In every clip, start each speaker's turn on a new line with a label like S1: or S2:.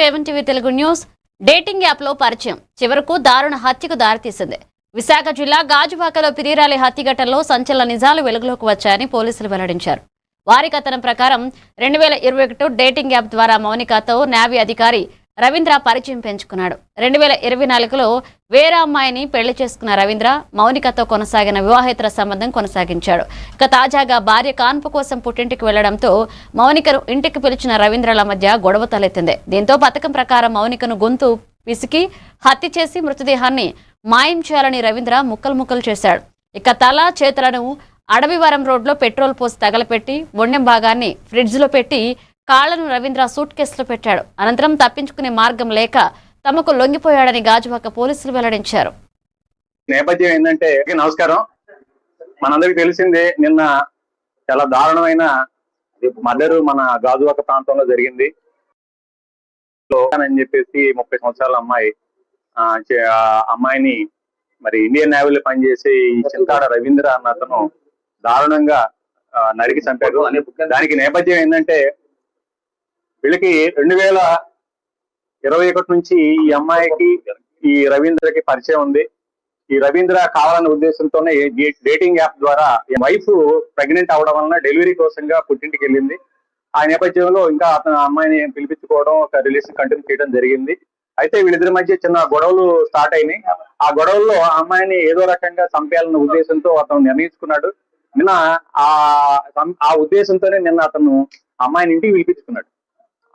S1: ఏవన్టీవీ Telugu news. Dating యాప్లో పరిచయం చివరకు దారుణ హత్యకు దారితీసింది. విశాఖ జిల్లా గాజువాకలో పిరిరాలి హత్య ఘటనలో సంచలన నిజాలు వెలుగులోకి వచ్చాయని పోలీసులు వెల్లడించారు. వారి కథనం ప్రకారం 2021 డేటింగ్ యాప్ ద్వారా మౌనికతో నేవీ అధికారి రవీంద్ర పరిచయం పెంచుకున్నాడు. 2024లో వేరే అమ్మాయిని పెళ్లి చేసుకున్న రవీంద్ర మౌనికతో కొనసాగిన వివాహేతర సంబంధం కొనసాగించాడు. ఇక తాజాగా భార్య కాన్పు కోసం పుట్టింటికి వెళ్లడంతో మౌనికను ఇంటికి పిలిచిన రవీంద్రల మధ్య గొడవ తలెత్తింది. దీంతో పథకం ప్రకారం మౌనికను గొంతు పిసికి హత్య చేసి మృతదేహాన్ని మాయం చేయాలని రవీంద్ర ముక్కలు చేశాడు. ఇక తల చేతులను అడవివరం రోడ్లో పెట్రోల్ పోసి తగలపెట్టి మొండెం భాగాన్ని ఫ్రిడ్జ్లో పెట్టి కాళ్లను రవీంద్ర సూట్ కేసులో పెట్టాడు. అనంతరం తప్పించుకునే మార్గం లేక తమకు లొంగిపోయాడని గాజువాక పోలీసులు వెల్లడించారు.
S2: నేపథ్యం ఏంటంటే, నమస్కారం. మనందరికి తెలిసిందే, నిన్న చాలా దారుణమైన మర్డర్ మన గాజువాక ప్రాంతంలో జరిగింది అని చెప్పేసి 30 సంవత్సరాల అమ్మాయిని మరి ఇండియన్ నేవీలో పనిచేసే ఈ చింతాడ రవీంద్ర అన్న అతను దారుణంగా నరికి చంపారు. దానికి నేపథ్యం ఏంటంటే, వీళ్ళకి 2021 నుంచి ఈ అమ్మాయికి ఈ రవీంద్రకి పరిచయం ఉంది. ఈ రవీంద్ర కావాలనే ఉద్దేశంతోనే డేటింగ్ యాప్ ద్వారా వైఫ్ ప్రెగ్నెంట్ అవడం వలన డెలివరీ కోసంగా పుట్టింటికి వెళ్ళింది. ఆ నేపథ్యంలో ఇంకా అతను అమ్మాయిని పిలిపించుకోవడం, ఒక రిలేషన్ కంటిన్యూ చేయడం జరిగింది. అయితే వీళ్ళిద్దరి మధ్య చిన్న గొడవలు స్టార్ట్ అయినాయి. ఆ గొడవల్లో ఆ అమ్మాయిని ఏదో రకంగా చంపేయాలన్న ఉద్దేశంతో అతను నిర్ణయించుకున్నాడు. నిన్న ఆ ఉద్దేశంతోనే నిన్న అతను అమ్మాయిని ఇంటికి పిలిపించుకున్నాడు.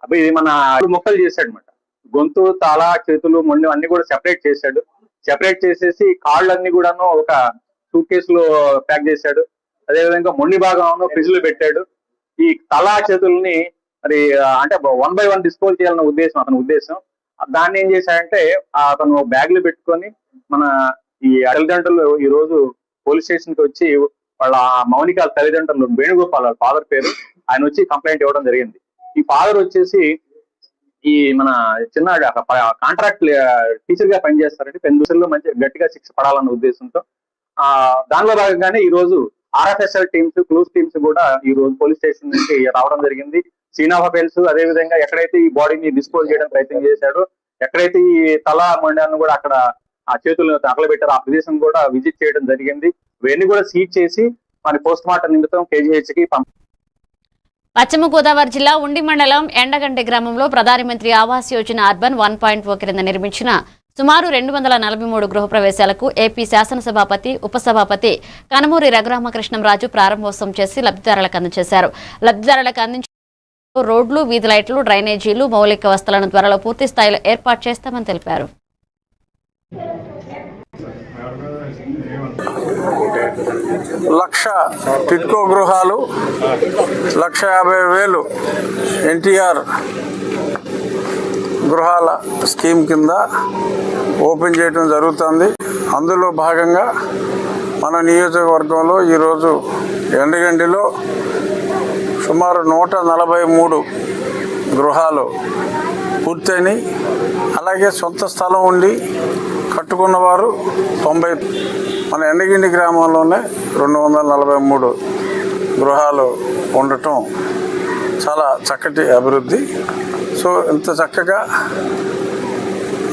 S2: అవి మన మొక్కలు చేశాడు అనమాట. గొంతు, తల, చేతులు, మొండెం అన్ని కూడా సెపరేట్ చేశాడు. సెపరేట్ చేసేసి కాళ్ళన్నీ కూడాను ఒక సూట్ కేసులో ప్యాక్ చేశాడు. అదేవిధంగా మొండి భాగం ఫ్రిడ్జ్ లో పెట్టాడు. ఈ తల, చేతుల్ని మరి అంటే 1 by 1 డిస్పోజ్ చేయాలన్న ఉద్దేశం అతని ఉద్దేశం. దాన్ని ఏం చేశాడంటే, అతను బ్యాగ్ లో పెట్టుకొని మన ఈ తల్లిదండ్రులు ఈ రోజు పోలీస్ స్టేషన్ కి వచ్చి వాళ్ళ మౌనిక తల్లిదండ్రులు వేణుగోపాల్ వాళ్ళ ఫాదర్ పేరు, ఆయన వచ్చి కంప్లైంట్ ఇవ్వడం జరిగింది. ఈ ఫాదర్ వచ్చేసి ఈ మన చిన్న కాంట్రాక్ట్ టీచర్ గా పనిచేస్తారంటే 10 రోజుల్లో మంచి గట్టిగా శిక్ష పడాలన్న ఉద్దేశంతో దానిలో భాగంగానే ఈ రోజు RFSL టీమ్స్, క్లూస్ టీమ్స్ కూడా ఈ రోజు పోలీస్ స్టేషన్ నుంచి రావడం జరిగింది. సీన్ ఆఫ్ అఫెన్స్, అదేవిధంగా ఎక్కడైతే ఈ బాడీని డిస్పోజ్ చేయడం ప్రయత్నం చేశాడో, ఎక్కడైతే ఈ తల మొండాన్ని కూడా అక్కడ ఆ చేతులను తగలబెట్టారో ఆ ప్రదేశం కూడా విజిట్ చేయడం జరిగింది. ఇవన్నీ కూడా సీజ్ చేసి మన పోస్ట్ మార్టం నిమిత్తం KGH కి
S1: పశ్చిమ గోదావరి జిల్లా ఉండి మండలం ఎండగంటి గ్రామంలో ప్రధానమంత్రి ఆవాస్ యోజన అర్బన్ 1.0 కింద నిర్మించిన సుమారు 243 గృహప్రవేశాలకు ఏపీ శాసనసభాపతి, ఉపసభాపతి కనమూరి రఘురామకృష్ణంరాజు ప్రారంభోత్సవం చేసి లబ్ధిదారులకు అందజేశారు. లబ్ధిదారులకు అందించిన రోడ్లు, వీధి లైట్లు, డ్రైనేజీలు, మౌలిక వసతులను త్వరలో పూర్తి స్థాయిలో ఏర్పాటు చేస్తామని తెలిపారు.
S3: 1,00,000 టిడ్కో గృహాలు, 1,50,000 NTR గృహాల స్కీమ్ కింద ఓపెన్ చేయడం జరుగుతుంది. అందులో భాగంగా మన నియోజకవర్గంలో ఈరోజు ఎండగండిలో సుమారు 143 గృహాలు పూర్తయినాయి. అలాగే సొంత స్థలం ఉండి కట్టుకున్నవారు 90. మన ఎండగండి గ్రామంలోనే 243 గృహాలు ఉండటం చాలా చక్కటి అభివృద్ధి. సో ఇంత చక్కగా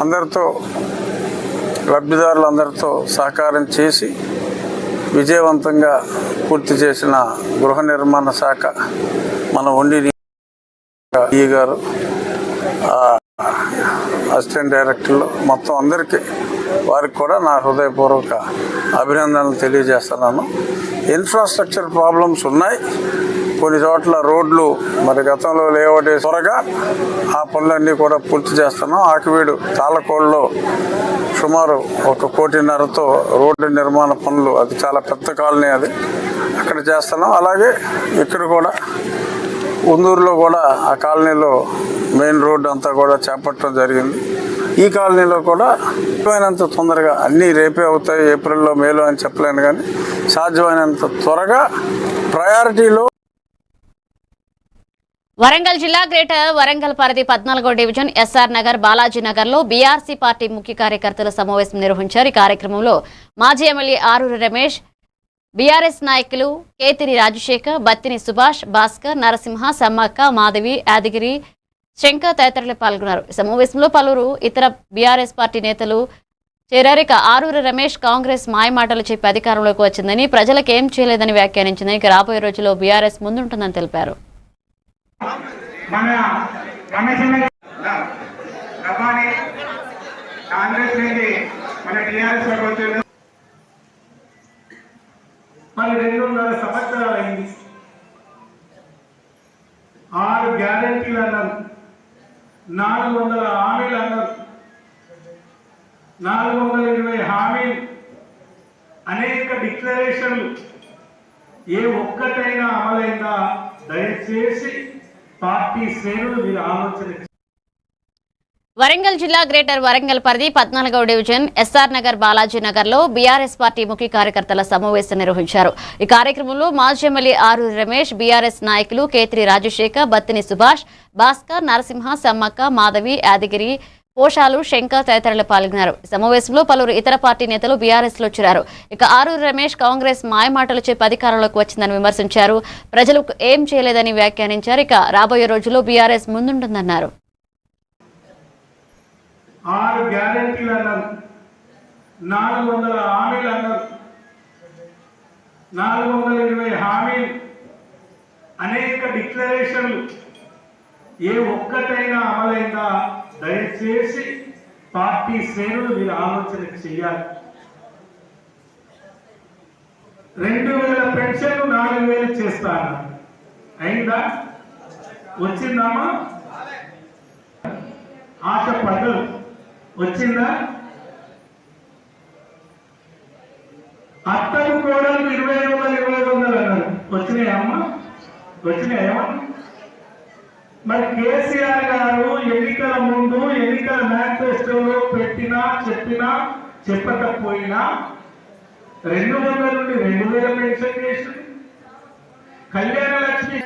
S3: అందరితో, లబ్ధిదారులందరితో సహకారం చేసి విజయవంతంగా పూర్తి చేసిన గృహ నిర్మాణ శాఖ మన ఉండి గారు, అసిస్టెంట్ డైరెక్టర్లు మొత్తం అందరికీ, వారికి కూడా నా హృదయపూర్వక అభినందనలు తెలియజేస్తున్నాను. ఇన్ఫ్రాస్ట్రక్చర్ ప్రాబ్లమ్స్ ఉన్నాయి. కొన్ని చోట్ల రోడ్లు మరి గతంలో లేఅవుట్ త్వరగా ఆ పనులన్నీ కూడా పూర్తి చేస్తున్నాం. ఆకివీడు తాళకోళ్ళలో సుమారు 1.5 కోటితో రోడ్డు నిర్మాణ పనులు, అది చాలా పెద్ద కాలనీ, అది అక్కడ చేస్తున్నాం. అలాగే ఇక్కడ కూడా ఉందూరులో కూడా ఆ కాలనీలో మెయిన్ రోడ్డు అంతా కూడా చేపట్టడం జరిగింది. ఈ కాలనీలో కూడా సాధ్యమైనంత తొందరగా, అన్నీ రేపే అవుతాయి, ఏప్రిల్లో, మేలో అని చెప్పలేను, కానీ సాధ్యమైనంత త్వరగా ప్రయారిటీలో.
S1: వరంగల్ జిల్లా గ్రేటర్ వరంగల్ పరిధి 14వ డివిజన్ SR నగర్, బాలాజీ నగర్ లో బీఆర్సీ పార్టీ ముఖ్య కార్యకర్తల సమావేశం నిర్వహించారు. ఈ కార్యక్రమంలో మాజీ ఎమ్మెల్యే ఆరూరి రమేష్, బీఆర్ఎస్ నాయకులు కేతిరి రాజశేఖర్, బత్తిని సుభాష్, భాస్కర్, నరసింహ, సమ్మక్క, మాధవి, యాదగిరి, శంకర్ తదితరులు పాల్గొన్నారు. ఈ సమావేశంలో పలువురు ఇతర బీఆర్ఎస్ పార్టీ నేతలు చేరారు. ఆరూరి రమేష్ కాంగ్రెస్ మాయమాటలు చెప్పి అధికారంలోకి వచ్చిందని, ప్రజలకు ఏం చేయలేదని వ్యాఖ్యానించిందని, రాబోయే రోజుల్లో బీఆర్ఎస్ ముందుంటుందని తెలిపారు.
S4: మరి 2.5 సంవత్సరాలు అయింది. 6 గ్యారెంటీలు అన్నారు, 400 హామీలు అన్నారు, 420 హామీలు, అనేక డిక్లరేషన్లు. ఏ ఒక్కటైనా అమలైందా? దయచేసి పార్టీ శ్రేణులు మీరు ఆలోచన.
S1: వరంగల్ జిల్లా గ్రేటర్ వరంగల్ పరిధి 14వ డివిజన్ ఎస్ఆర్ నగర్ బాలాజీ నగర్ లో బీఆర్ఎస్ పార్టీ ముఖ్య కార్యకర్తల సమావేశం నిర్వహించారు. ఈ కార్యక్రమంలో మాజీ ఎమ్మెల్యే ఆరూరి రమేష్, బీఆర్ఎస్ నాయకులు కేతిరి రాజశేఖర్, బత్తిని సుభాష్, భాస్కర్, నరసింహ, సమ్మక్క, మాధవి, యాదగిరి, పోషాలు, శంకర్ తదితరులు పాల్గొన్నారు. ఈ సమావేశంలో పలువురు ఇతర పార్టీ నేతలు బీఆర్ఎస్ లో చేరారు. ఆరూరి రమేష్ కాంగ్రెస్ మాయమాటలు చెప్పి అధికారంలోకి వచ్చిందని విమర్శించారు. ప్రజలకు ఏం చేయలేదని వ్యాఖ్యానించారు. రాబోయే రోజుల్లో బీఆర్ఎస్ ముందుంటుందన్నారు.
S4: 6 గ్యారెంటీలు అన్నారు, 400 హామీలు అన్నారు, 420 హామీలు, అనేక డిక్లరేషన్లు. ఏ ఒక్కటైనా అమలైందా? దయచేసి పార్టీ శ్రేణులు మీరు ఆలోచన చేయాలి. 2000 పెన్షన్లు 4000 చేస్తా అన్నారు. అయిందా? వచ్చిందమ్మా? ఆశ పడ్డలు వచ్చిందా? అత్తకు కోడలు 20,000 అన్నారు. వచ్చినాయమ్మా? వచ్చినాయమ్మా? మరి కేసీఆర్ గారు ఎన్నికల ముందు ఎన్నికల మేనిఫెస్టోలో పెట్టినా చెప్పకపోయినా 200 నుండి 2000 పెన్షన్ చేసి కళ్యాణ లక్ష్మి.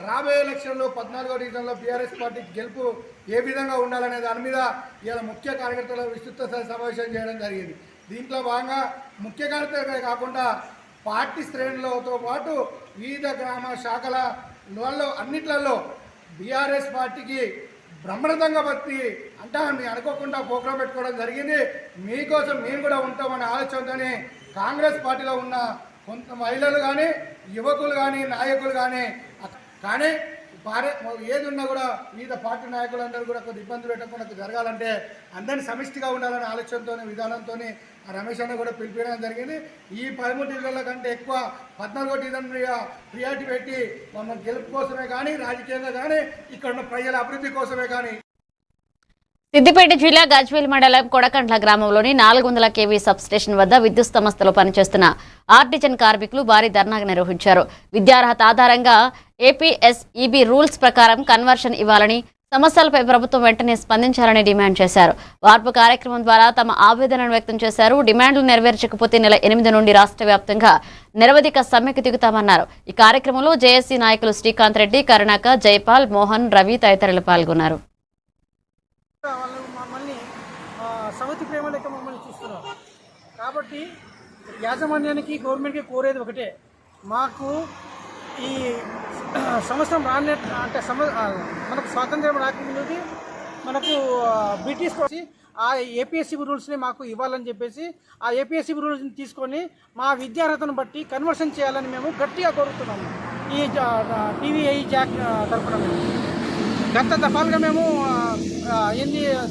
S5: రాబోయే ఎలక్షన్లో 14వ డివిజన్లో బీఆర్ఎస్ పార్టీ గెలుపు ఏ విధంగా ఉండాలనే దాని మీద ఇవాళ ముఖ్య కార్యకర్తల విస్తృత సమావేశం చేయడం జరిగింది. దీంట్లో భాగంగా ముఖ్య కార్యకర్తలే కాకుండా పార్టీ శ్రేణులతో పాటు వివిధ గ్రామ శాఖల వాళ్ళు అన్నిట్లలో బీఆర్ఎస్ పార్టీకి బ్రహ్మరథంగా బట్టి అంటే మీరు అనుకోకుండా ప్రోగ్రాం పెట్టుకోవడం జరిగింది. మీకోసం మేము కూడా ఉంటామనే ఆలోచనతోనే కాంగ్రెస్ పార్టీలో ఉన్న కొంత మహిళలు కానీ, యువకులు కానీ, నాయకులు కానీ ఏది ఉన్నా కూడా వివిధ పార్టీ నాయకులందరూ కూడా కొద్ది ఇబ్బందులు పెట్టకుండా జరగాలంటే అందరినీ సమిష్టిగా ఉండాలనే ఆలోచనతో విధానంతో రమేష్ అన్న కూడా పిలిపించడం జరిగింది. ఈ 13 డివిజన్ల కంటే ఎక్కువ 14వ డివిజన్ ప్రియారిటీ పెట్టి మమ్మల్ని గెలుపు కోసమే కానీ, రాజకీయంగా కానీ, ఇక్కడ ఉన్న ప్రజల అభివృద్ధి కోసమే కానీ.
S1: సిద్దిపేట జిల్లా గజ్వేల్ మండలం కొడకండ్ల గ్రామంలోని 400 kV సబ్ స్టేషన్ వద్ద విద్యుత్ సంస్థలో పనిచేస్తున్న ఆర్టిజన్ కార్మికులు భారీ ధర్నా నిర్వహించారు. విద్యార్హత ఆధారంగా ఏపీఎస్ఈబీ రూల్స్ ప్రకారం కన్వర్షన్ ఇవ్వాలని, సమస్యలపై ప్రభుత్వం వెంటనే స్పందించాలని డిమాండ్ చేశారు. వార్పు కార్యక్రమం ద్వారా తమ ఆవేదనను వ్యక్తం చేశారు. డిమాండ్లు నెరవేర్చకపోతే నెల 8 నుండి రాష్ట్ర వ్యాప్తంగా నిరవధిక సమ్మెకు దిగుతామన్నారు. ఈ కార్యక్రమంలో జేఏసీ నాయకులు శ్రీకాంత్ రెడ్డి, కరుణాక, జైపాల్, మోహన్, రవి తదితరులు పాల్గొన్నారు.
S6: మమ్మల్ని సవతి ప్రేమ లెక్క మమ్మల్ని చూస్తున్నారు. కాబట్టి యాజమాన్యానికి, గవర్నమెంట్కి కోరేది ఒకటే, మాకు ఈ సంవత్సరం రాని అంటే మనకు స్వాతంత్ర్యం రాకముందు మనకు బ్రిటిష్ ఆ ఏపీఎస్సీ రూల్స్ని మాకు ఇవ్వాలని చెప్పేసి ఆ ఏపీఎస్సీ రూల్స్ని తీసుకొని మా విద్యార్హతను బట్టి కన్వర్షన్ చేయాలని మేము గట్టిగా కోరుతున్నాము. ఈ టీవీఐ జాక్ తరఫున గత దఫాలుగా మేము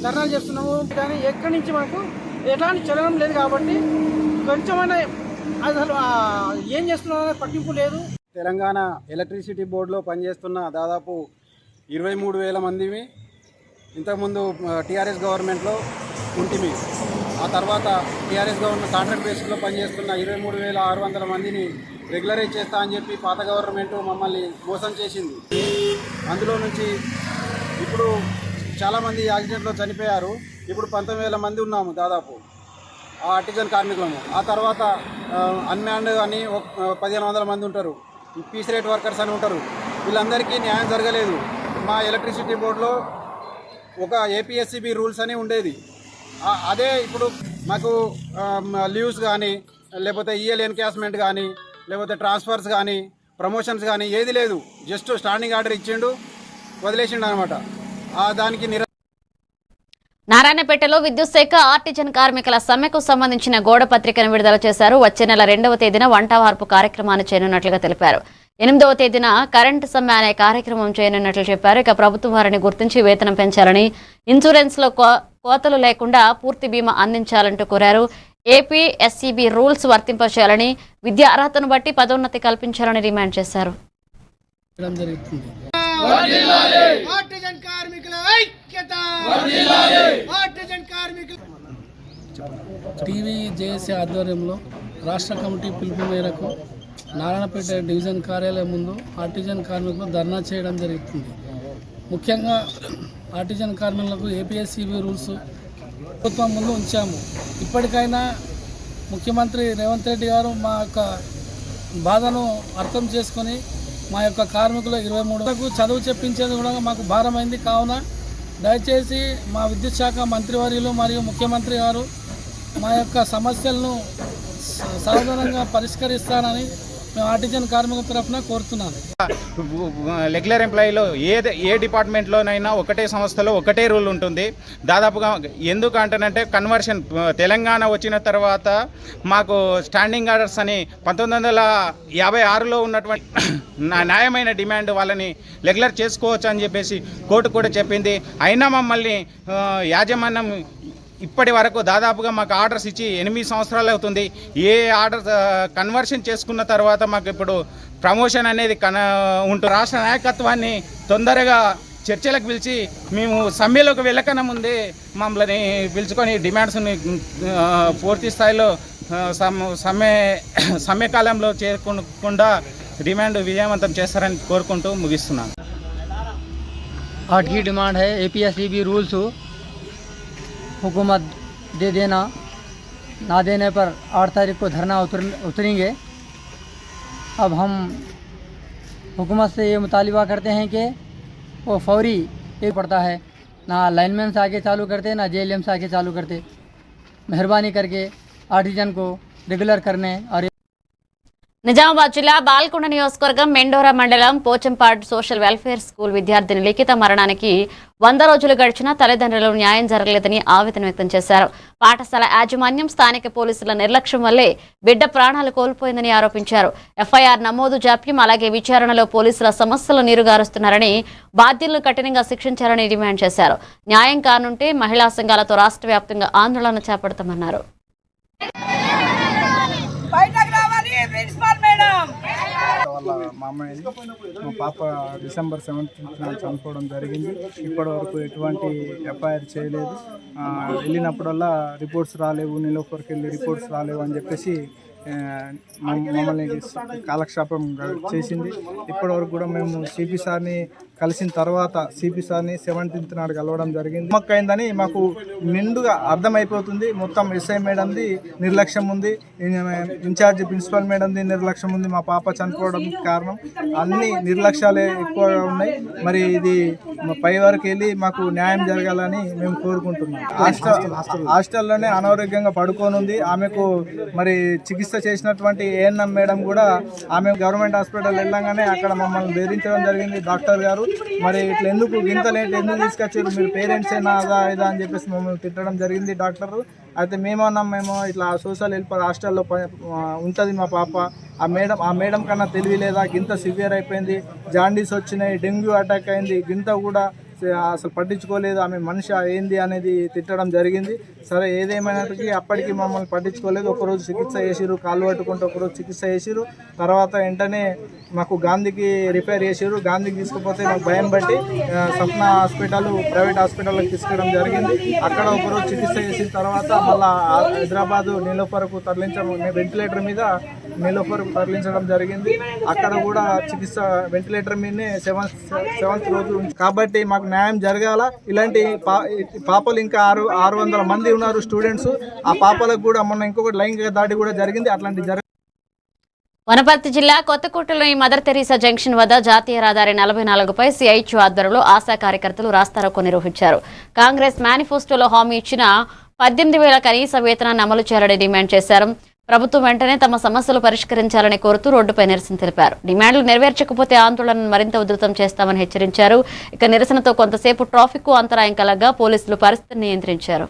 S6: ధర్నాలు చేస్తున్నాము, కానీ ఎక్కడి నుంచి మాకు ఎలాంటి చలనం లేదు. కాబట్టి కొంచెమైనా అసలు ఏం చేస్తున్నారో పట్టింపు లేదు.
S7: తెలంగాణ ఎలక్ట్రిసిటీ బోర్డులో పనిచేస్తున్న దాదాపు 23,000 మందిమి ఇంతకుముందు టీఆర్ఎస్ గవర్నమెంట్లో ఉంటిమి. ఆ తర్వాత టీఆర్ఎస్ గవర్నమెంట్ కాంట్రాక్ట్ బేసిస్లో పనిచేస్తున్న 23,600 మందిని రెగ్యులరైజ్ చేస్తా అని చెప్పి పాత గవర్నమెంట్ మమ్మల్ని మోసం చేసింది. అందులో నుంచి ఇప్పుడు చాలామంది యాక్సిడెంట్లో చనిపోయారు. ఇప్పుడు 19,000 మంది ఉన్నాము దాదాపు ఆ ఆర్టిజన్ కార్మికులము. ఆ తర్వాత అన్మ్యాన్డ్ అని 1,500 మంది ఉంటారు, పీస్ రేట్ వర్కర్స్ అని ఉంటారు. వీళ్ళందరికీ న్యాయం జరగలేదు. మా ఎలక్ట్రిసిటీ బోర్డులో ఒక ఏపీఎస్సీబీ రూల్స్ అని ఉండేది. అదే ఇప్పుడు మాకు లీవ్స్ కానీ, లేకపోతే ఈఎల్ ఎన్కాష్మెంట్ కానీ, లేకపోతే ట్రాన్స్ఫర్స్ కానీ, ప్రమోషన్స్ కానీ ఏది లేదు. జస్ట్ స్టాండింగ్ ఆర్డర్ ఇచ్చిండు, వదిలేసిండు అనమాట. దానికి
S1: నారాయణపేటలో విద్యుత్ శాఖ ఆర్టిజన్ కార్మికుల సమ్మెకు సంబంధించిన గోడ పత్రికను విడుదల చేశారు. వచ్చే నెల 2వ తేదీన వంట వార్పు కార్యక్రమాన్ని చేయనున్నట్లుగా తెలిపారు. 8వ తేదీన కరెంటు సమ్మె అనే కార్యక్రమం చేయనున్నట్లు చెప్పారు. ఇక ప్రభుత్వం వారిని గుర్తించి వేతనం పెంచాలని, ఇన్సూరెన్స్ లో కోతలు లేకుండా పూర్తి బీమా అందించాలంటూ కోరారు. ఏపీ ఎస్సీబీ రూల్స్ వర్తింపచేయాలని, విద్యా అర్హతను బట్టి పదోన్నతి కల్పించాలని డిమాండ్ చేశారు.
S8: టీవీ జేఏసీ ఆధ్వర్యంలో రాష్ట్ర కమిటీ పిలుపు మేరకు నారాయణపేట డివిజన్ కార్యాలయం ముందు ఆర్టిజన్ కార్మికులు ధర్నా చేయడం జరుగుతుంది. ముఖ్యంగా ఆర్టిజన్ కార్మికులకు ఏపీఎస్సీబీ రూల్స్ ప్రభుత్వం ముందు ఉంచాము. ఇప్పటికైనా ముఖ్యమంత్రి రేవంత్ రెడ్డి గారు మా యొక్క బాధను అర్థం చేసుకొని మా యొక్క కార్మికులు 23కు చదువు చెప్పించేది కూడా మాకు భారమైంది. కావున దయచేసి మా విద్యుత్ శాఖ మంత్రివర్యులు మరియు ముఖ్యమంత్రి గారు మా యొక్క సమస్యలను సాధారణంగా పరిష్కరిస్తానని మేము ఆర్టిజన్ కార్మికుల తరఫున కోరుతున్నాను.
S9: రెగ్యులర్ ఎంప్లాయీలో ఏ డిపార్ట్మెంట్లోనైనా ఒకటే సంస్థలో ఒకటే రూల్ ఉంటుంది. దాదాపుగా ఎందుకు అంటానంటే కన్వర్షన్ తెలంగాణ వచ్చిన తర్వాత మాకు స్టాండింగ్ ఆర్డర్స్ అని 1956లో ఉన్నటువంటి న్యాయమైన డిమాండ్ వాళ్ళని రెగ్యులర్ చేసుకోవచ్చు అని చెప్పేసి కోర్టు కూడా చెప్పింది. అయినా మమ్మల్ని యాజమాన్యం ఇప్పటి వరకు దాదాపుగా మాకు ఆర్డర్స్ ఇచ్చి 8 సంవత్సరాలు అవుతుంది. ఏ ఆర్డర్ కన్వర్షన్ చేసుకున్న తర్వాత మాకు ఇప్పుడు ప్రమోషన్ అనేది ఉంటుంది. రాష్ట్ర నాయకత్వాన్ని తొందరగా చర్చలకు పిలిచి మేము సమ్మెలోకి వెళ్ళకన్నా ముందే మమ్మల్ని పిలుచుకొని డిమాండ్స్ని పూర్తి స్థాయిలో సమ్మె కాలంలో చేరకుండా డిమాండ్ విజయవంతం చేస్తారని కోరుకుంటూ ముగిస్తున్నాను.
S10: आज की डिमांड है APSCB रूल्स हुकूमत दे देना, ना देने पर 8 तारीख को धरना उतरेंगे। अब हम हुकूमत से ये मुतालिबा करते हैं कि वो फौरी एक पड़ता है, ना लाइनमैन से आगे चालू करते ना JLM से आगे चालू करते। मेहरबानी करके आर्टिजन को रेगुलर करने और
S1: నిజామాబాద్ జిల్లా బాల్కొండ నియోజకవర్గం మెండోరా మండలం పోచంపాడ్ సోషల్ వెల్ఫేర్ స్కూల్ విద్యార్థిని లిఖిత మరణానికి 100 రోజులు గడిచినా తల్లిదండ్రులకు న్యాయం జరగలేదని ఆవేదన వ్యక్తం చేశారు. పాఠశాల యాజమాన్యం, స్థానిక పోలీసుల నిర్లక్ష్యం వల్లే బిడ్డ ప్రాణాలు కోల్పోయిందని ఆరోపించారు. FIR నమోదు జాప్యం, అలాగే విచారణలో పోలీసుల సమస్యలు నీరుగారుస్తున్నారని, బాధ్యులను కఠినంగా శిక్షించాలని డిమాండ్ చేశారు. న్యాయం కానుంటే మహిళా సంఘాలతో రాష్ట్ర వ్యాప్తంగా ఆందోళన చేపడతామన్నారు.
S7: వాళ్ళ మా అమ్మాయి మా పాప December 7th చనిపోవడం జరిగింది. ఇప్పటి వరకు ఎటువంటి FIR చేయలేదు. వెళ్ళినప్పుడల్లా రిపోర్ట్స్ రాలేవు, నిలోఫర్కి వెళ్ళి రిపోర్ట్స్ రాలేవు అని చెప్పేసి మమ్మల్ని కాలక్షేపం చేసింది. ఇప్పటివరకు కూడా మేము సిపి సార్ని కలిసిన తర్వాత సిపి సార్ని 17th నాడు కలవడం జరిగింది. అయిందని మాకు నిండుగా అర్థమైపోతుంది. మొత్తం SI మేడంది నిర్లక్ష్యం ఉంది, ఇన్ఛార్జ్ ప్రిన్సిపల్ మేడంది నిర్లక్ష్యం ఉంది. మా పాప చనిపోవడం కారణం అన్ని నిర్లక్ష్యాలే ఎక్కువగా ఉన్నాయి. మరి ఇది పై వరకు వెళ్ళి మాకు న్యాయం జరగాలని మేము కోరుకుంటున్నాం. హాస్టల్లోనే అనారోగ్యంగా పడుకొని ఉంది. ఆమెకు మరి చికిత్స చేసినటువంటి ANM మేడం కూడా ఆమె గవర్నమెంట్ హాస్పిటల్ వెళ్ళంగానే అక్కడ మమ్మల్ని బెదిరించడం జరిగింది. డాక్టర్ గారు మరి ఇట్లా ఎందుకు గింత లేట్ ఎందుకు తీసుకొచ్చారు, మీరు పేరెంట్స్ ఏనా అదా ఇదా అని చెప్పేసి మమ్మల్ని తిట్టడం జరిగింది డాక్టర్. అయితే మేము ఇట్లా సోషల్ హెల్పర్ హాస్టల్లో ఉంటుంది మా పాప, ఆ మేడం కన్నా తెలివి లేదా, గింత సివియర్ అయిపోయింది, జాండీస్ వచ్చినాయి, డెంగ్యూ అటాక్ అయింది, గింత కూడా అసలు పట్టించుకోలేదు, ఆమె మనిషి ఏంది అనేది తిట్టడం జరిగింది. సరే ఏదేమైనప్పటికీ అప్పటికి మమ్మల్ని పట్టించుకోలేదు. ఒకరోజు చికిత్స చేసిరు, కాళ్ళు పట్టుకుంటే ఒకరోజు చికిత్స చేసిరు. తర్వాత వెంటనే మాకు గాంధీకి రిఫైర్ చేసిరు. గాంధీకి తీసుకుపోతే మాకు భయం బట్టి సప్న హాస్పిటల్ ప్రైవేట్ హాస్పిటల్కి తీసుకెళ్ళడం జరిగింది. అక్కడ ఒకరోజు చికిత్స చేసిన తర్వాత మళ్ళీ హైదరాబాదు నీలోఫర్కు తరలించడం, వెంటిలేటర్ మీద నీలోఫర్కు తరలించడం జరిగింది. అక్కడ కూడా చికిత్స వెంటిలేటర్ మీదనే 7th రోజు. కాబట్టి మాకు న్యాయం జరగాల. ఇలాంటి పాపలు ఇంకా 600 మంది ఉన్నారు స్టూడెంట్స్. ఆ పాపలకు కూడా మొన్న ఇంకొకటి లైంగిక దాడి కూడా జరిగింది. అట్లాంటి
S1: వనపర్తి జిల్లా కొత్తకోటలోని మదర్ తెరీసా జంక్షన్ వద్ద జాతీయ రహదారి 44పై CIHU ఆధ్వర్యంలో ఆశా కార్యకర్తలు రాస్తారోకో నిర్వహించారు. కాంగ్రెస్ మేనిఫెస్టోలో హామీ ఇచ్చిన 18,000 కనీస వేతనాన్ని అమలు చేయాలని డిమాండ్ చేశారు. ప్రభుత్వం వెంటనే తమ సమస్యలు పరిష్కరించాలని కోరుతూ రోడ్డుపై నిరసన తెలిపారు. డిమాండ్లు నెరవేర్చకపోతే ఆందోళనను మరింత ఉధృతం చేస్తామని హెచ్చరించారు. ఇక నిరసనతో కొంతసేపు ట్రాఫిక్ కు అంతరాయం కలగా పోలీసులు పరిస్థితిని నియంత్రించారు.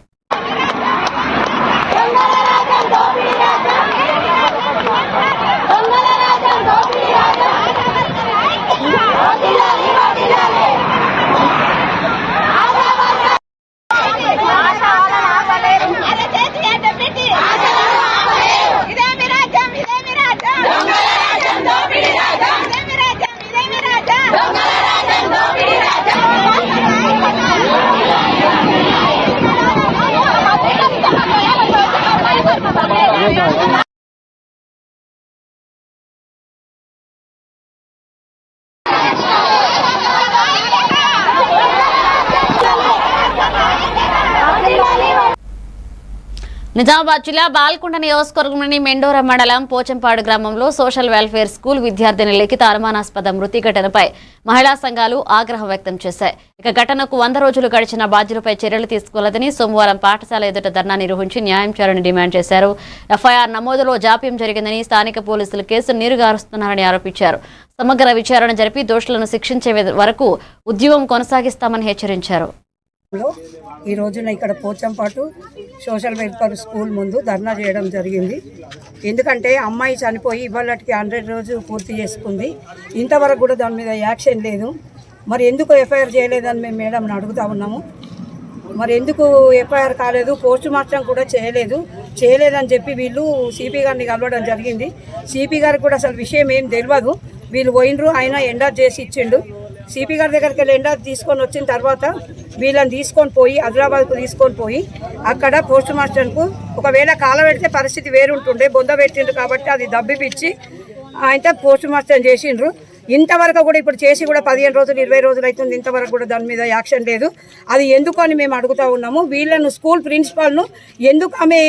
S1: నిజామాబాద్ జిల్లా బాల్కొండ నియోజకవర్గంలోని మెండోర మండలం పోచంపాడు గ్రామంలో సోషల్ వెల్ఫేర్ స్కూల్ విద్యార్థిని లిఖిత అనుమానాస్పద మృతి ఘటనపై మహిళా సంఘాలు ఆగ్రహం వ్యక్తం చేశాయి. ఇక ఘటనకు 100 రోజులు గడిచిన బాధ్యులపై చర్యలు తీసుకోలేదని సోమవారం పాఠశాల ఎదుట ధర్నా నిర్వహించి న్యాయం చేయాలని డిమాండ్ చేశారు. ఎఫ్ఐఆర్ నమోదులో జాప్యం జరిగిందని స్థానిక పోలీసులు కేసు నీరుగారుస్తున్నారని ఆరోపించారు. సమగ్ర విచారణ జరిపి దోషులను శిక్షించే వరకు ఉద్యమం కొనసాగిస్తామని హెచ్చరించారు.
S11: ఈ రోజున ఇక్కడ పోచంపాటు సోషల్ వెల్ఫేర్ స్కూల్ ముందు ధర్నా చేయడం జరిగింది. ఎందుకంటే అమ్మాయి చనిపోయి ఇవాళకి 100 రోజులు పూర్తి చేసుకుంది. ఇంతవరకు కూడా దాని మీద యాక్షన్ లేదు. మరి ఎందుకు ఎఫ్ఐఆర్ చేయలేదని మేము మేడంని అడుగుతా ఉన్నాము. మరి ఎందుకు ఎఫ్ఐఆర్ కాలేదు, పోస్ట్ మార్టం కూడా చేయలేదని చెప్పి వీళ్ళు సిపి గారిని కలవడం జరిగింది. సిపి గారికి కూడా అసలు విషయం ఏం తెలియదు. వీళ్ళు పోయినరు, ఆయన ఎండార్ చేసి ఇచ్చిండు. సిపి గారి దగ్గరికి వెళ్ళి ఎండార్ తీసుకొని వచ్చిన తర్వాత వీళ్ళని తీసుకొని పోయి ఆదిలాబాద్కు తీసుకొని పోయి అక్కడ పోస్ట్ మాస్టర్కు ఒకవేళ కాల పెడితే పరిస్థితి వేరుంటుండే, బొంద పెట్టిండ్రు కాబట్టి అది దబ్బిపిచ్చి ఆయన పోస్ట్ మాస్టర్ చేసిండ్రు. ఇంతవరకు కూడా ఇప్పుడు చేసి కూడా 15 రోజులు 20 రోజులు అవుతుంది. ఇంతవరకు కూడా దాని మీద యాక్షన్ లేదు. అది ఎందుకు అని మేము అడుగుతూ ఉన్నాము. వీళ్ళను స్కూల్ ప్రిన్సిపాల్ను ఎందుకు ఆమె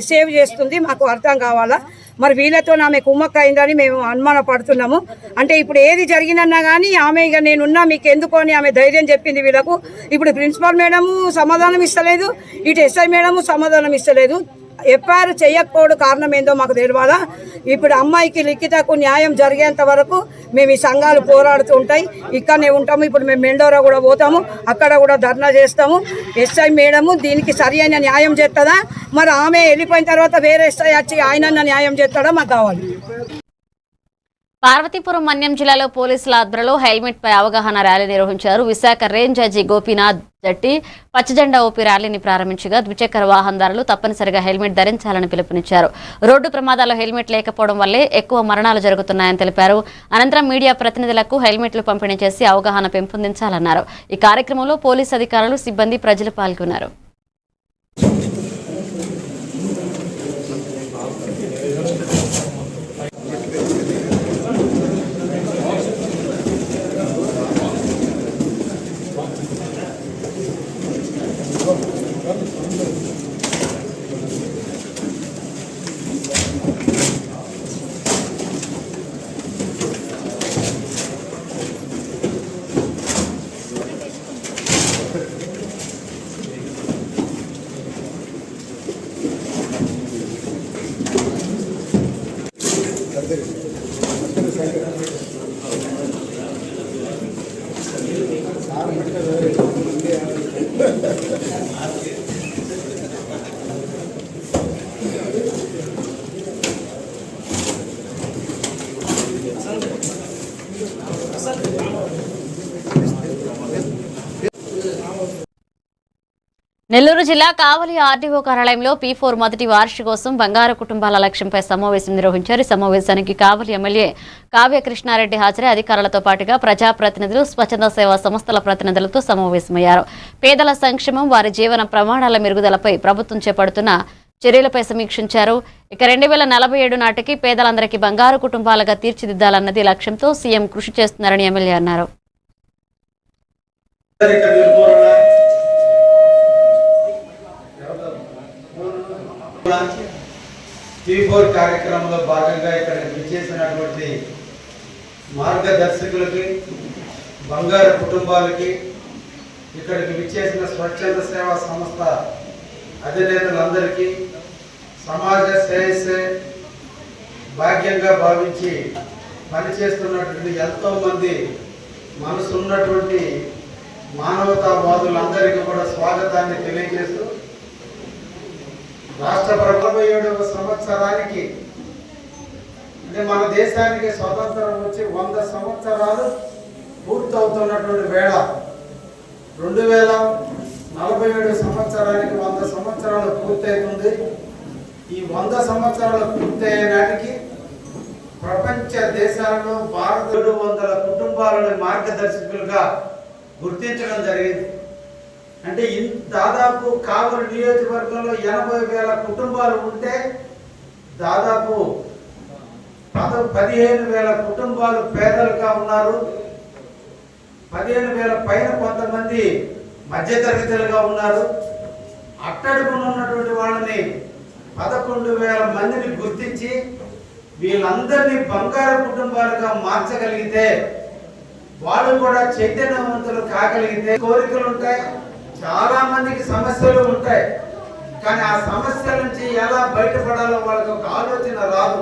S11: సేవ్ చేస్తుంది మాకు అర్థం కావాలా. మరి వీళ్ళతో ఆమె కుమ్మక్క అయిందని మేము అనుమాన పడుతున్నాము. అంటే ఇప్పుడు ఏది జరిగినన్నా కానీ ఆమె ఇక నేనున్నా మీకు ఎందుకు అని ఆమె ధైర్యం చెప్పింది వీళ్ళకు. ఇప్పుడు ప్రిన్సిపాల్ మేడము సమాధానం ఇస్తలేదు, ఇటు ఎస్ఐ మేడము సమాధానం ఇస్తలేదు. ఎఫ్ఐఆర్ చేయకపోవడం కారణం ఏందో మాకు తెలియాలా. ఇప్పుడు అమ్మాయికి లిఖితకు న్యాయం జరిగేంత వరకు మేము ఈ సంఘాలు పోరాడుతూ ఉంటాయి, ఇక్కడనే ఉంటాము. ఇప్పుడు మేము మెండోరా కూడా పోతాము, అక్కడ కూడా ధర్నా చేస్తాము. ఎస్ఐ మేడము దీనికి సరి అయిన న్యాయం చేస్తుందా, మరి ఆమె వెళ్ళిపోయిన తర్వాత వేరే ఎస్ఐ వచ్చి ఆయన న్యాయం చేస్తాడా మాకు కావాలి.
S1: పార్వతీపురం మన్యం జిల్లాలో పోలీసుల ఆధ్వర్యంలో హెల్మెట్ పై అవగాహన ర్యాలీ నిర్వహించారు. విశాఖ రేంజ్ జడ్జి గోపీనాథ్ జట్టి పచ్చజెండా ఊపి ర్యాలీని ప్రారంభించగా ద్విచక్ర వాహనదారులు తప్పనిసరిగా హెల్మెట్ ధరించాలని పిలుపునిచ్చారు. రోడ్డు ప్రమాదాల్లో హెల్మెట్ లేకపోవడం వల్లే ఎక్కువ మరణాలు జరుగుతున్నాయని తెలిపారు. అనంతరం మీడియా ప్రతినిధులకు హెల్మెట్లు పంపిణీ చేసి అవగాహన పెంపొందించాలన్నారు. ఈ కార్యక్రమంలో పోలీసు అధికారులు, సిబ్బంది, ప్రజలు పాల్గొన్నారు. నెల్లూరు జిల్లా కావలి ఆర్డీఓ కార్యాలయంలో P4 మొదటి వార్షికోత్సవం బంగారు కుటుంబాల లక్ష్యంపై సమావేశం నిర్వహించారు. ఈ సమావేశానికి కావలి ఎమ్మెల్యే కావ్య కృష్ణారెడ్డి హాజరై అధికారులతో పాటుగా ప్రజాప్రతినిధులు, స్వచ్ఛంద సేవా సంస్థల ప్రతినిధులతో సమావేశమయ్యారు. పేదల సంక్షేమం, వారి జీవన ప్రమాణాల మెరుగుదలపై ప్రభుత్వం చేపడుతున్న చర్యలపై సమీక్షించారు. ఇక 2047 నాటికి పేదలందరికీ బంగారు కుటుంబాలుగా తీర్చిదిద్దాలన్నది లక్ష్యంతో సీఎం కృషి చేస్తున్నారని ఎమ్మెల్యే అన్నారు.
S12: P4 కార్యక్రమంలో భాగంగా ఇక్కడ విచ్చేసినటువంటి మార్గదర్శకులకి, బంగారు కుటుంబాలకి, ఇక్కడికి విచ్చేసిన స్వచ్ఛంద సేవా సంస్థ అధినేతలందరికీ, సమాజ శ్రేయస్సే భాగ్యంగా భావించి పనిచేస్తున్నటువంటి ఎంతోమంది మనసున్నటువంటి మానవతావాదులందరికీ కూడా స్వాగతాన్ని తెలియజేస్తూ రాష్ట్ర 47వ సంవత్సరానికి అంటే మన దేశానికి స్వతంత్రం వచ్చి 100 సంవత్సరాలు పూర్తవుతున్నటువంటి వేళ 2047 సంవత్సరానికి 100 సంవత్సరాలు పూర్తవుతుంది. ఈ 100 సంవత్సరాలు పూర్తయ్యే నాటికి ప్రపంచ దేశాలలో భారత 700 కుటుంబాలను మార్గదర్శకులుగా గుర్తించడం జరిగింది. అంటే దాదాపు కావలి నియోజకవర్గంలో 80,000 కుటుంబాలు ఉంటే దాదాపు 15,000 కుటుంబాలు పేదలుగా ఉన్నారు. 15,000 పైన కొంతమంది మధ్యతరగతులుగా ఉన్నారు. అట్టడుగున ఉన్నటువంటి వాళ్ళని 11,000 మందిని గుర్తించి వీళ్ళందరినీ బంగారు కుటుంబాలుగా మార్చగలిగితే వాళ్ళు కూడా చైతన్యవంతులు కాగలిగితే కోరికలు ఉంటాయి, చాలా మందికి సమస్యలు ఉంటాయి. కానీ ఆ సమస్యల నుంచి ఎలా బయటపడాలో వాళ్ళకి ఒక ఆలోచన రాదు.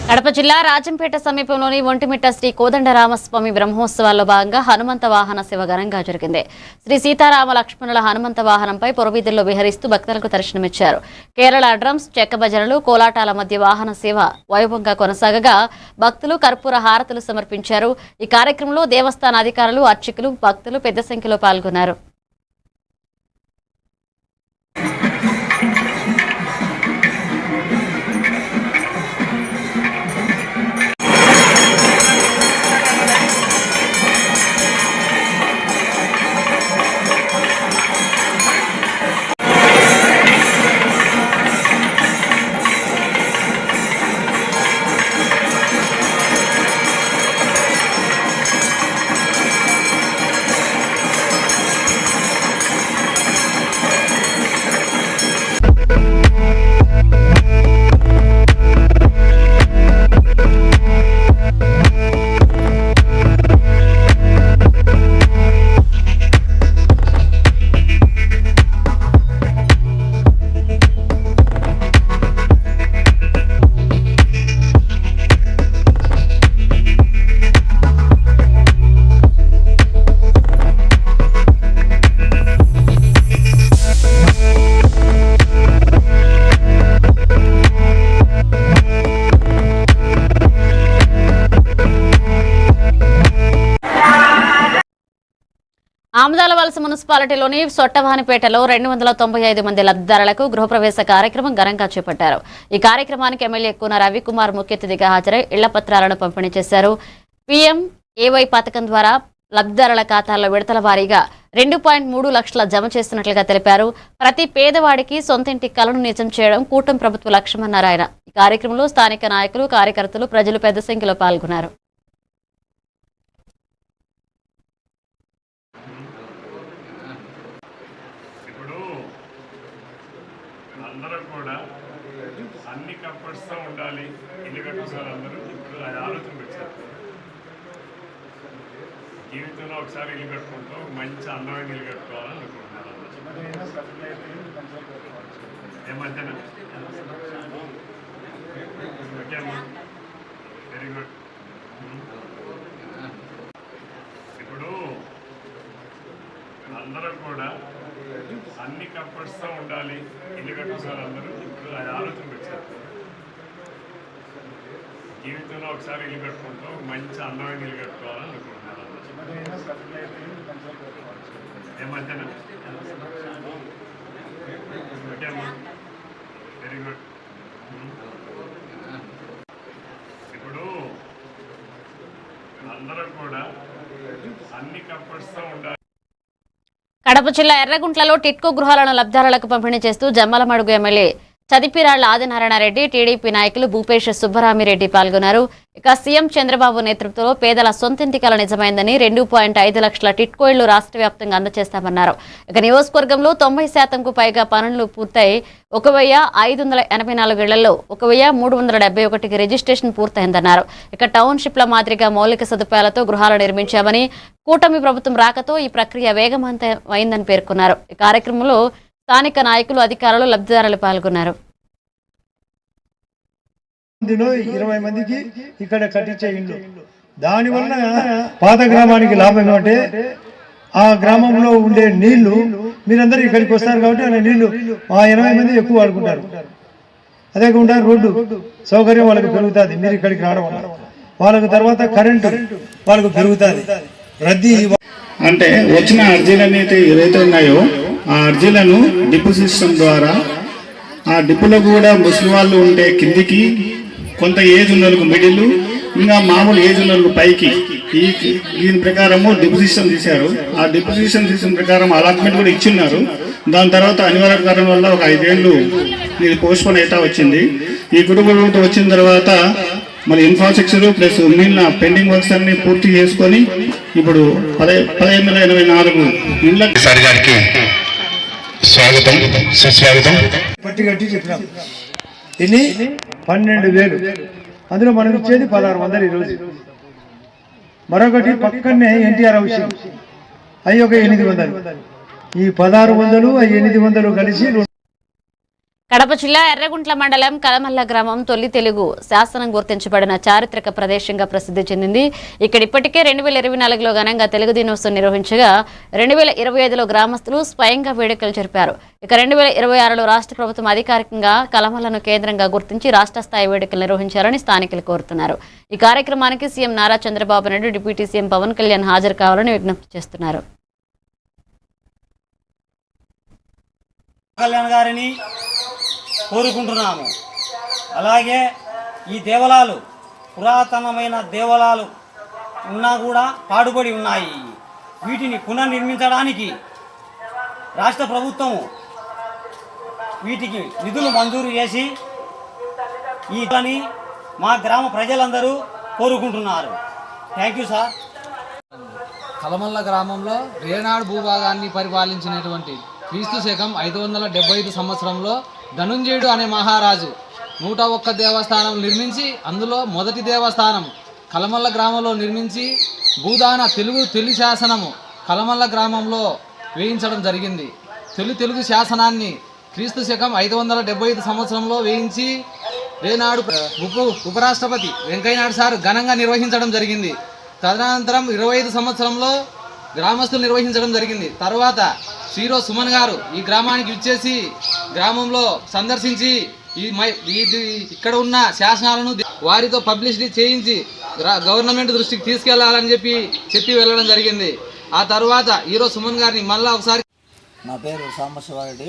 S1: కడప జిల్లా రాజంపేట సమీపంలోని ఒంటిమిట్ట శ్రీ కోదండరామస్వామి బ్రహ్మోత్సవాల్లో భాగంగా హనుమంత వాహన సేవ ఘనంగా జరిగింది. శ్రీ సీతారామ లక్ష్మణుల హనుమంత వాహనంపై పురవీధుల్లో విహరిస్తూ భక్తులకు దర్శనమిచ్చారు. కేరళ డ్రమ్స్, చెక్క భజనలు, కోలాటాల మధ్య వాహన సేవ వైభవంగా కొనసాగగా భక్తులు కర్పూర హారతులు సమర్పించారు. ఈ కార్యక్రమంలో దేవస్థాన అధికారులు, అర్చకులు, భక్తులు పెద్ద సంఖ్యలో పాల్గొన్నారు. ఆమదాలవలస మున్సిపాలిటీలోని సొట్టవానిపేటలో 295 మంది లబ్ధిదారులకు గృహప్రవేశ కార్యక్రమం ఘనంగా చేపట్టారు. ఈ కార్యక్రమానికి ఎమ్మెల్యే కూన రవికుమార్ ముఖ్య అతిథిగా హాజరై ఇళ్ల పత్రాలను పంపిణీ చేశారు. PMAY పథకం ద్వారా లబ్ధిదారుల ఖాతాల్లో విడతల వారీగా 2.3 లక్షల జమ చేస్తున్నట్లుగా తెలిపారు. ప్రతి పేదవాడికి సొంతింటి కలను నిజం చేయడం కూటమి ప్రభుత్వ లక్ష్యమన్నారు ఆయన. ఈ కార్యక్రమంలో స్థానిక నాయకులు, కార్యకర్తలు, ప్రజలు పెద్ద సంఖ్యలో పాల్గొన్నారు.
S4: అందరూ కూడా అన్ని కంఫర్ట్స్తో ఉండాలి, ఇల్లు కట్టుకోవాలి. అందరూ ఇప్పుడు అది ఆలోచన వచ్చారు. జీవితంలో ఒకసారి ఇల్లు కట్టుకుంటాం, మంచి అందమైన ఇల్లు కట్టుకోవాలని అనుకుంటున్నారు. ఏమంతేనా? ఓకే అమ్మా, వెరీ గుడ్. ఇప్పుడు అందరూ కూడా అన్ని కంఫర్ట్స్తో ఉండాలి, ఇల్లు కట్టుకోవాలి. అందరూ ఇప్పుడు అది ఆలోచన వచ్చారు. జీవితంలో ఒకసారి ఇల్లు కట్టుకుంటాం, మంచి అందమైన ఇల్లు కట్టుకోవాలని అనుకుంటున్నారు. ఏమంతేనా? ఓకే అమ్మా, వెరీ గుడ్. ఇప్పుడు అందరూ కూడా అన్ని కంఫర్ట్స్తో ఉండాలి.
S1: కడప జిల్లా ఎర్రగుంట్లలో టిట్కో గృహాలను లబ్ధిదారులకు పంపిణీ చేస్తూ జమ్మలమడుగు ఎమ్మెల్యే చదిపిరాళ్ల ఆదినారాయణ రెడ్డి, టీడీపీ నాయకులు భూపేష్ సుబ్బరామిరెడ్డి పాల్గొన్నారు. ఇక సీఎం చంద్రబాబు నేతృత్వంలో పేదల సొంతింటి కల నిజమైందని 2.5 లక్షల టిట్కో ఇళ్లు రాష్ట్ర వ్యాప్తంగా అందజేస్తామన్నారు. ఇక నియోజకవర్గంలో 90%కు పైగా పనులు పూర్తయి 1,584 ఇళ్లలో 1,371కి రిజిస్ట్రేషన్ పూర్తయిందన్నారు. ఇక టౌన్షిప్ల మాదిరిగా మౌలిక సదుపాయాలతో గృహాలు నిర్మించామని, కూటమి ప్రభుత్వం రాకతో ఈ ప్రక్రియ వేగవంతమైందని పేర్కొన్నారు. ఈ కార్యక్రమంలో స్థానిక నాయకులు, అధికారులు, లబ్ధిదారులు పాల్గొన్నారు.
S5: 20 మందికి ఇక్కడ కట్టించే ఇల్లు. దానివల్ల పాత గ్రామానికి లాభం ఏమంటే ఆ గ్రామంలో ఉండే నీళ్లు మీరందరూ ఇక్కడికి వస్తారు కాబట్టి ఆ నీళ్లు ఆ 80 మంది ఎక్కువ వాడుకుంటారు. అదే కాకుండా రోడ్డు సౌకర్యం వాళ్ళకి పెరుగుతుంది మీరు ఇక్కడికి రావడం వల్ల. వాళ్ళకు తర్వాత కరెంటు వాళ్ళకు పెరుగుతుంది. రద్దీ
S9: అంటే వచ్చిన అర్జీలు ఏవైతే ఉన్నాయో ఆ అర్జీలను డిపో సిస్టమ్ ద్వారా ఆ డిపోలో కూడా ముస్లిం వాళ్ళు ఉంటే కిందికి, కొంత ఏజ్ ఉన్న వాళ్ళకు మిడిల్, ఇంకా మామూలు ఏజ్ ఉన్న వాళ్ళు పైకి, దీని ప్రకారము డిపోజిషన్ తీశారు. ఆ డిపోజిషన్ తీసిన ప్రకారం అలాట్మెంట్ కూడా ఇచ్చిన్నారు. దాని తర్వాత అనివార్య కారణం వల్ల ఒక 5 ఏళ్ళు ఇది పోస్ట్పోన్ అయితే వచ్చింది. ఈ కుటుంబం వచ్చిన తర్వాత మరి ఇన్ఫ్రాస్ట్రక్చర్ ప్లస్ మిగిలిన పెండింగ్ వర్క్స్ అన్ని పూర్తి చేసుకొని ఇప్పుడు 1584 ఇళ్ళకి స్వాగతం, సుస్వాగతం
S5: పట్టి కట్టి చెప్పినాం. ఇది 12,000, అందులో మనం ఇచ్చేది 1600 ఈరోజు. మరొకటి పక్కనే ఎన్టీఆర్ హౌస్ అవి ఒక 800. ఈ 1600 800 కలిసి.
S1: కడప జిల్లా ఎర్రగుంట్ల మండలం కలమల్ల గ్రామం తొలి తెలుగు శాసనం గుర్తించబడిన చారిత్రక ప్రదేశంగా ప్రసిద్ధి చెందింది. ఇక్కడ ఇప్పటికే 2024లో ఘనంగా తెలుగు దినోత్సవం నిర్వహించగా 2025లో గ్రామస్తులు స్వయంగా వేడుకలు జరిపారు. ఇక 2026లో రాష్ట్ర ప్రభుత్వం అధికారికంగా కలమల్లను కేంద్రంగా గుర్తించి రాష్ట్ర స్థాయి వేడుకలు నిర్వహించాలని స్థానికులు కోరుతున్నారు. ఈ కార్యక్రమానికి CM Nara Chandrababu Naidu, deputy CM Pawan Kalyan హాజరు కావాలని విజ్ఞప్తి చేస్తున్నారు.
S6: కోరుకుంటున్నాము. అలాగే ఈ దేవాలయాలు పురాతనమైన దేవాలయాలు ఉన్నా కూడా పాడుబడి ఉన్నాయి. వీటిని పునర్నిర్మించడానికి రాష్ట్ర ప్రభుత్వం వీటికి నిధులు మంజూరు చేసి ఈ పని మా గ్రామ ప్రజలందరూ కోరుకుంటున్నారు. Thank you sir.
S8: కలమల్ల గ్రామంలో రేనాడు భూభాగాన్ని పరిపాలించినటువంటి క్రీస్తు శకం 575 సంవత్సరంలో ధనుంజయుడు అనే మహారాజు 101 దేవస్థానం నిర్మించి అందులో మొదటి దేవస్థానం కలమల్ల గ్రామంలో నిర్మించి భూదాన తెలుగు శాసనము కలమల్ల గ్రామంలో వేయించడం జరిగింది. తెలుగు శాసనాన్ని క్రీస్తు శకం 575 సంవత్సరంలో వేయించి రేనాడు ఉపరాష్ట్రపతి వెంకయ్యనాయుడు సార్ ఘనంగా నిర్వహించడం జరిగింది. తదనంతరం 25 సంవత్సరంలో గ్రామస్తులు నిర్వహించడం జరిగింది. తర్వాత శ్రీరో సుమన్ గారు ఈ గ్రామానికి విచ్చేసి గ్రామంలో సందర్శించి ఇక్కడ ఉన్న శాసనాలను వారితో పబ్లిసిటీ చేయించి గవర్నమెంట్ దృష్టికి తీసుకెళ్లాలని చెప్పి వెళ్ళడం జరిగింది. ఆ తర్వాత ఈరోజు సుమన్ గారిని మళ్ళా ఒకసారి.
S13: నా పేరు సాంబశివారెడ్డి,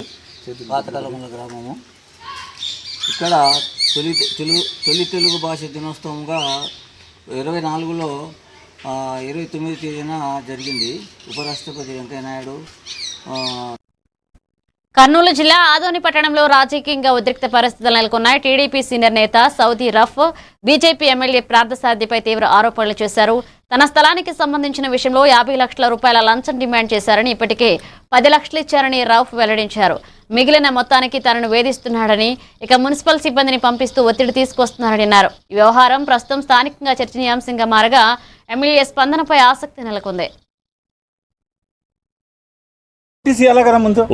S13: పాతకలమల్ల గ్రామము. ఇక్కడ తొలి తెలుగు భాష దినోత్సవంగా 24లో 29 తేదీన జరిగింది. ఉపరాష్ట్రపతి వెంకయ్యనాయుడు.
S1: కర్నూలు జిల్లా ఆదోని పట్టణంలో రాజకీయంగా ఉద్రిక్త పరిస్థితులు నెలకొన్నాయి. టీడీపీ సీనియర్ నేత సౌదీ రఫ్ బీజేపీ ఎమ్మెల్యే పార్థసారథిపై తీవ్ర ఆరోపణలు చేశారు. తన స్థలానికి సంబంధించిన విషయంలో 50 లక్షల రూపాయల లంచం డిమాండ్ చేశారని, ఇప్పటికే 10 లక్షలు ఇచ్చారని రఫ్ వెల్లడించారు. మిగిలిన మొత్తానికి తనను వేధిస్తున్నాడని, ఇక మున్సిపల్ సిబ్బందిని పంపిస్తూ ఒత్తిడి తీసుకొస్తున్నారని అన్నారు. ఈ వ్యవహారం ప్రస్తుతం స్థానికంగా చర్చనీయాంశంగా మారగా ఎమ్మెల్యే స్పందనపై ఆసక్తి నెలకొంది.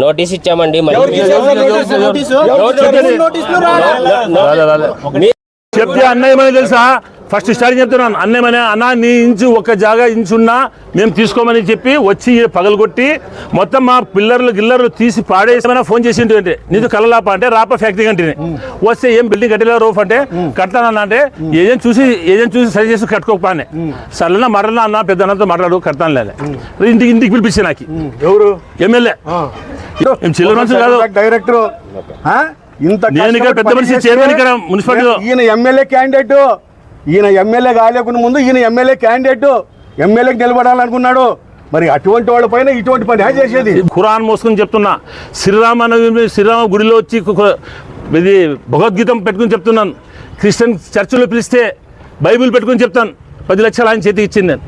S14: నోటీస్ ఇచ్చామండి.
S15: చెప్తే అన్నయ్యమని తెలుసా? ఫస్ట్ స్టార్టింగ్ చెప్తున్నాను, అన్నయ్యమని అన్న నీ ఇంచు ఒక జాగా ఇంచున్నా మేము తీసుకోమని చెప్పి వచ్చి పగలగొట్టి మొత్తం మా గిల్లర్లు తీసి పాడేసామని ఫోన్ చేసి అంటే నీతో కలలాప అంటే రాప ఫ్యాక్టరీ కంటే వస్తే ఏం బిల్డింగ్ కట్టేలా రూఫ్ అంటే కడతానన్నా అంటే ఏజెంట్ చూసి సరి చేసి కట్టుకోకపోనే సరళ మరలా అన్న పెద్ద అన్నతో మాట్లాడు కడతాను లేదు ఇంటికి పిలిపించే నాకు ఎవరు ఎమ్మెల్యే చిల్లర మనుషులు కాదు
S16: డైరెక్టర్
S15: పెద్ద మనిషి చైర్మన్ ఇక్కడ మున్సిపాలిటీ.
S16: ఈయన ఎమ్మెల్యే క్యాండిడేట్, ఈయన ఎమ్మెల్యే కాలేకుండా ముందు ఈయన ఎమ్మెల్యే క్యాండిడేట్, ఎమ్మెల్యేకి నిలబడాలనుకున్నాడు. మరి అటువంటి వాళ్ళ పైన ఇటువంటి పని చేసేది.
S15: ఖురాన్ మోసుకుని చెప్తున్నా, శ్రీరామ గుడిలో వచ్చి ఇది భగవద్గీతం పెట్టుకుని చెప్తున్నాను. క్రిస్టియన్ చర్చిలో పిలిస్తే బైబిల్ పెట్టుకుని చెప్తాను. 10 లక్షలు ఆయన చేతికి ఇచ్చింది నేను.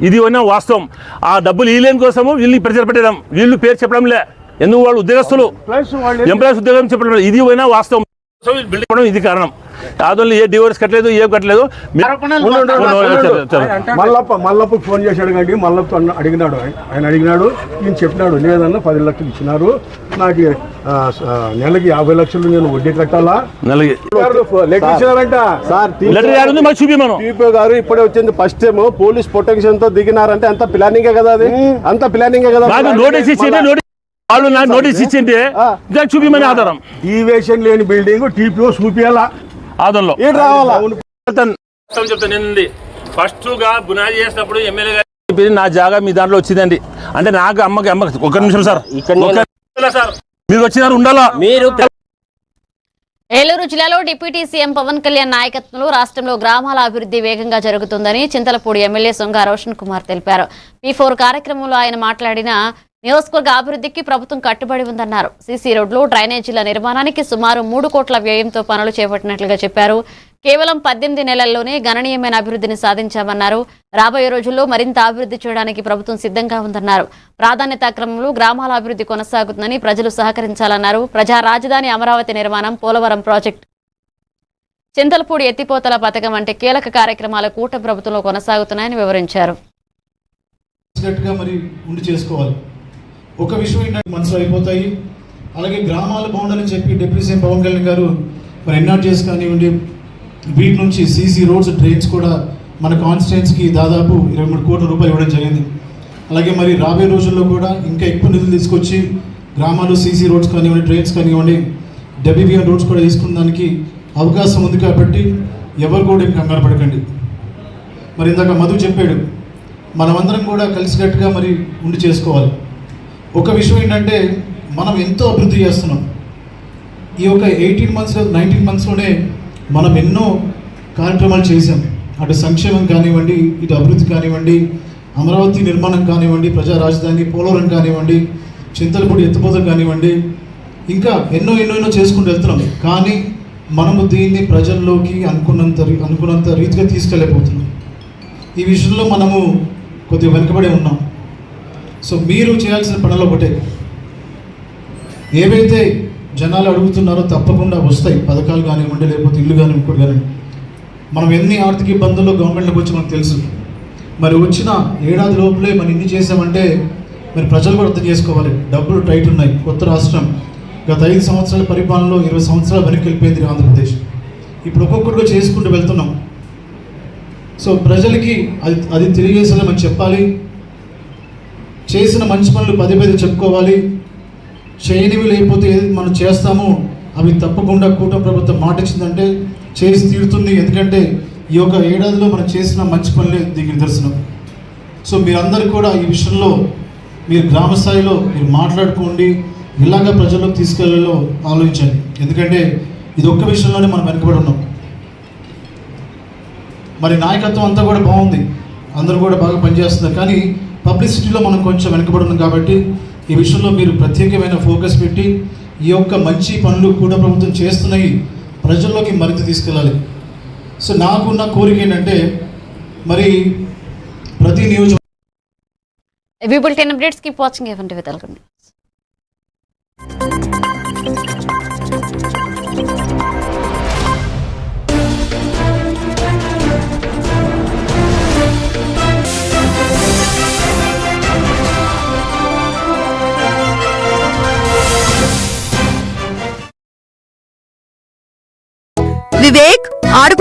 S15: ఇది అయినా వాస్తవం. ఆ డబ్బులు వీళ్ళని కోసము వీళ్ళని ప్రచార పెట్టడం, వీళ్ళు పేరు చెప్పడంలే. ఎందుకు వాళ్ళు ఉద్యోగస్తులు ఎంప్లాయీస్ ఉద్యోగం చెప్పడం, ఇది అయినా వాస్తవం. బిల్డింగ్ ఇది కారణం. ఆదోళ్ళు ఏ డివోర్స్ కట్టలేదు, ఏం కట్టలేదు.
S16: మల్లప్ప ఫోన్ చేశాడు కండి. మల్లప్ప అడిగినాడు, ఆయన అడిగినాడు, నేను చెప్పినాడు లేదన్నా 10 లక్షలు ఇచ్చినారు, నాకు నెలకి 50 లక్షలు నేను వడ్డీ కట్టాలా. నెలకి
S15: టీపీ
S16: గారు ఇప్పుడే వచ్చింది. ఫస్ట్ టైం పోలీస్ ప్రొటెక్షన్ తో దిగినారంటే అంత ప్లానింగే కదా, అది అంత ప్లానింగే కదా.
S15: నోటీస్ ఇచ్చింది, నోటీస్ ఇచ్చింది చూపిమని ఆధారం.
S16: డీవియేషన్ లేని బిల్డింగ్ టీపీఓ చూపియాలా, ఆదంలో రావాలా.
S15: చెప్తానండి, ఫస్ట్ గా బునాది చేసినప్పుడు ఎమ్మెల్యే గారు నా జాగా మీ దాంట్లో వచ్చిందండి అంటే నాకు అమ్మకి ఒక నిమిషం సార్ మీరు వచ్చినారు ఉండాలా. మీరు
S1: ఏలూరు జిల్లాలో డిప్యూటీ సీఎం పవన్ కళ్యాణ్ నాయకత్వంలో రాష్ట్రంలో గ్రామాల అభివృద్ధి వేగంగా జరుగుతుందని చింతలపూడి ఎమ్మెల్యే సొంగ రోషన్ కుమార్ తెలిపారు. P4 కార్యక్రమంలో ఆయన మాట్లాడిన నియోజకవర్గ అభివృద్ధికి ప్రభుత్వం కట్టుబడి ఉందన్నారు. సీసీ రోడ్లు, డ్రైనేజీల నిర్మాణానికి సుమారు 3 కోట్ల వ్యయంతో పనులు చేపట్టినట్లుగా చెప్పారు. కేవలం 18 నెలల్లోనే గణనీయమైన అభివృద్ధిని సాధించామన్నారు. రాబోయే రోజుల్లో మరింత అభివృద్ధి చేయడానికి ప్రభుత్వం సిద్ధంగా ఉందన్నారు. ప్రాధాన్యత క్రమంలో గ్రామాల అభివృద్ధి కొనసాగుతుందని ప్రజలు సహకరించాలన్నారు. ప్రజా రాజధాని అమరావతి నిర్మాణం, పోలవరం ప్రాజెక్టు, చింతలపూడి ఎత్తిపోతల పథకం వంటి కీలక కార్యక్రమాలు కూటమి ప్రభుత్వంలో కొనసాగుతున్నాయని వివరించారు.
S14: ఒక విషయం ఏంటంటే మనసులో అయిపోతాయి. అలాగే గ్రామాలు బాగుండాలని చెప్పి డిప్యూటీ సీఎం పవన్ కళ్యాణ్ గారు మరి ఎన్ఆర్జీఎస్ కానివ్వండి, వీటి నుంచి సీసీ రోడ్స్, డ్రైన్స్ కూడా మన కాన్స్టిట్యున్సీకి దాదాపు 23 కోట్ల రూపాయలు ఇవ్వడం జరిగింది. అలాగే మరి రాబోయే రోజుల్లో కూడా ఇంకా ఎక్కువ నిధులు తీసుకొచ్చి గ్రామాలు సీసీ రోడ్స్ కానివ్వండి, డ్రైన్స్ కానివ్వండి, WBN రోడ్స్ కూడా తీసుకున్న దానికి అవకాశం ఉంది. కాబట్టి ఎవరు కూడా ఏం కంగారు పడకండి. మరి ఇందాక మధు చెప్పాడు, మనమందరం కూడా కలిసికట్టుగా మరి ఉండి చేసుకోవాలి. ఒక విషయం ఏంటంటే మనం ఎంతో అభివృద్ధి చేస్తున్నాం. ఈ ఒక 18 మంత్స్ 19 మంత్స్లోనే మనం ఎన్నో కార్యక్రమాలు చేశాం. అటు సంక్షేమం కానివ్వండి, ఇటు అభివృద్ధి కానివ్వండి, అమరావతి నిర్మాణం కానివ్వండి, ప్రజా రాజధాని, పోలవరం కానివ్వండి, చింతలపూడి ఎత్తిపోతలు కానివ్వండి, ఇంకా ఎన్నో చేసుకుంటూ వెళ్తున్నాం. కానీ మనము దీన్ని ప్రజల్లోకి అనుకున్నంత రీతిగా తీసుకెళ్ళిపోతున్నాం. ఈ విషయంలో మనము కొద్దిగా వెనుకబడి ఉన్నాం. సో మీరు చేయాల్సిన పనులు ఒకటే, ఏవైతే జనాలు అడుగుతున్నారో తప్పకుండా వస్తాయి. పథకాలు కానివ్వండి, లేకపోతే ఇల్లు కానీ ఇంకోటి కానివ్వండి. మనం ఎన్ని ఆర్థిక ఇబ్బందుల్లో గవర్నమెంట్లోకి వచ్చి మనకు తెలుసు. మరి వచ్చిన ఏడాది లోపలే మనం ఇన్ని చేసామంటే మరి ప్రజలు కూడా అర్థం చేసుకోవాలి. డబ్బులు టైట్ ఉన్నాయి. కొత్త రాష్ట్రం, గత 5 సంవత్సరాల పరిపాలనలో 20 సంవత్సరాలు వెనక్కి వెళ్ళిపోయింది ఆంధ్రప్రదేశ్. ఇప్పుడు ఒక్కొక్కటిగా చేసుకుంటూ వెళ్తున్నాం. సో ప్రజలకి అది తెలియజేసేలా మనం చెప్పాలి. చేసిన మంచి పనులు 10 చెప్పుకోవాలి. చేయనివి లేకపోతే ఏది మనం చేస్తామో అవి తప్పకుండా కూటమి ప్రభుత్వం మాట ఇచ్చిందంటే చేసి తీరుతుంది. ఎందుకంటే ఈ యొక్క ఏడాదిలో మనం చేసిన మంచి పనులే దీనికి నిదర్శనం. సో మీరందరూ కూడా ఈ విషయంలో మీరు గ్రామ స్థాయిలో మీరు మాట్లాడుకోండి, ఇలాగా ప్రజల్లోకి తీసుకెళ్లేలో ఆలోచించండి. ఎందుకంటే ఇది ఒక్క విషయంలోనే మనం వెనుకబడి ఉన్నాం. మరి నాయకత్వం అంతా కూడా బాగుంది, అందరూ కూడా బాగా పనిచేస్తున్నారు. కానీ పబ్లిసిటీలో మనం కొంచెం వెనుకబడి ఉన్నాం. కాబట్టి ఈ విషయంలో మీరు ప్రత్యేకమైన ఫోకస్ పెట్టి ఈ యొక్క మంచి పనులు కూడా ప్రభుత్వం చేస్తున్నాయి ప్రజల్లోకి మరింత తీసుకెళ్ళాలి. సో నాకున్న కోరిక ఏంటంటే మరి ప్రతి నియోజకవర్గం
S17: వివేక్ ఆడుకు